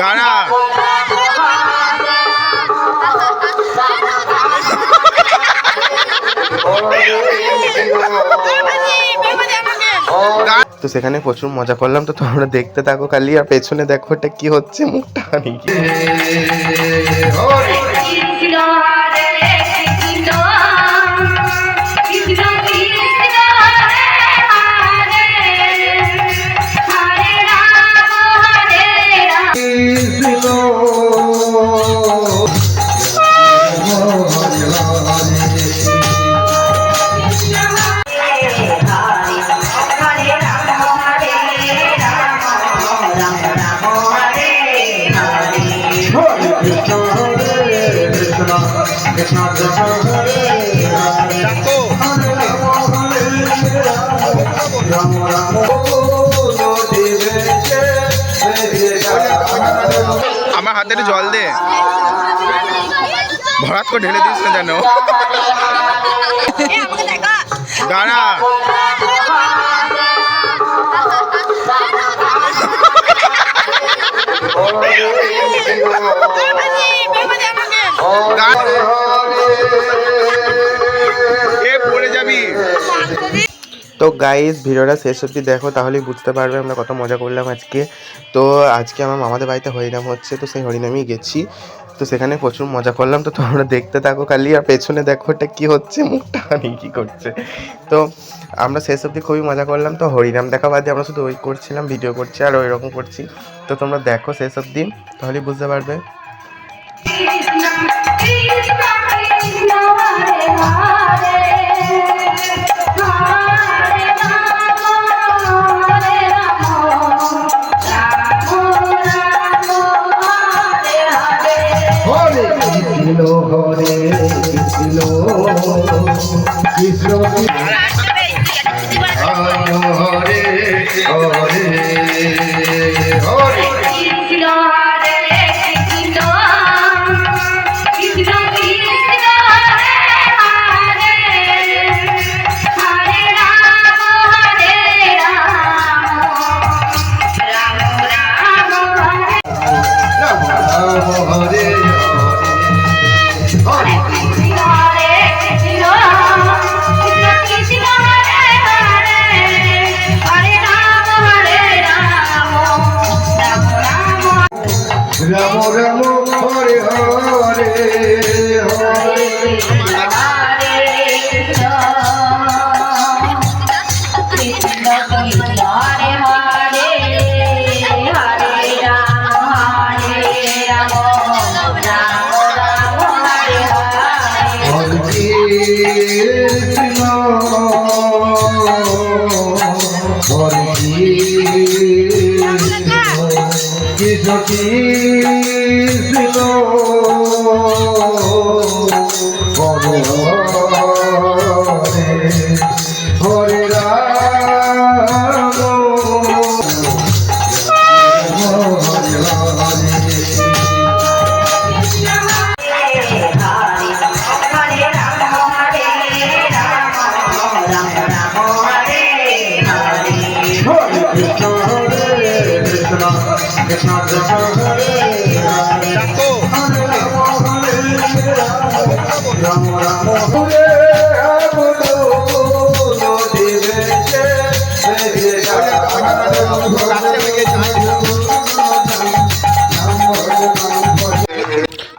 দাঁড়া তো সেখানে প্রচুর মজা করলাম। তো তোমরা দেখতে থাকো খালি, আর পেছনে দেখো এটা কি হচ্ছে, মুখটা নাকি আমার হাতে জল দে, ভরাত করে ঢেলে দিস না যেন। দাঁড়া পড়ে যাবি। তো গাইস ভিডিওটা শেষ অবধি দেখো, তাহলেই বুঝতে পারবে আমরা কত মজা করলাম আজকে। তো আজকে আমার মামাদের বাড়িতে হরিনাম হচ্ছে, তো সেই হরিনামেই গেছি। তো সেখানে প্রচুর মজা করলাম। তো তোমরা দেখতে থাকো খালি, আর পেছনে দেখো এটা কি হচ্ছে, মুখটা কি করছে। তো আমরা শেষ অবধি খুবই মজা করলাম। তো হরিনাম দেখা বাদে আমরা শুধু ওই করছিলাম, ভিডিও করছি আর ওই রকম করছি। তো তোমরা দেখো শেষ অবধি, তাহলেই বুঝতে পারবে।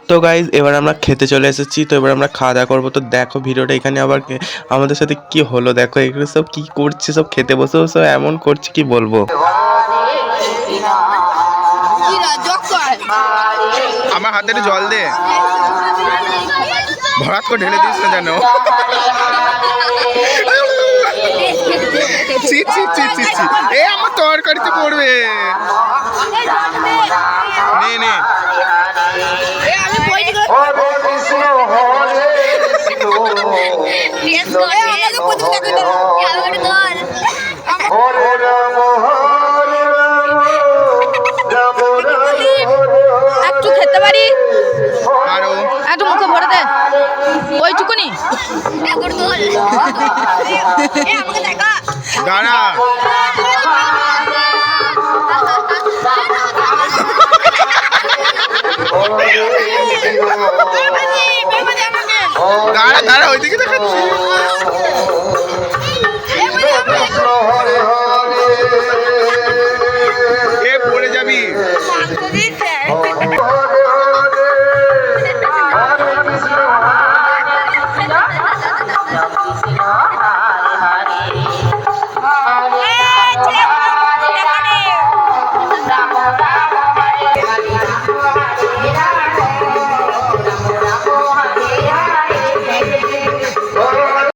তো গাইজ এবার আমরা খেতে চলে এসেছি। তো এবার আমরা খাওয়া দাওয়া করবো। তো দেখো ভিডিওটা এখানে আবার আমাদের সাথে কি হলো, দেখো এগুলো সব কি করছে, সব খেতে বসে বসে এমন করছে কি বলবো। আমার হাতে জল দে, ভরাত করে ঢেলে দিস না যেন। এ আমার তরকারিতে পড়বে। নে নে একটু খেতে পারি, একটু মুখে ভরে দে ওইটুকুনি। দাঁড়া দাঁড়া দাঁড়া ওইদিকে দেখাচ্ছি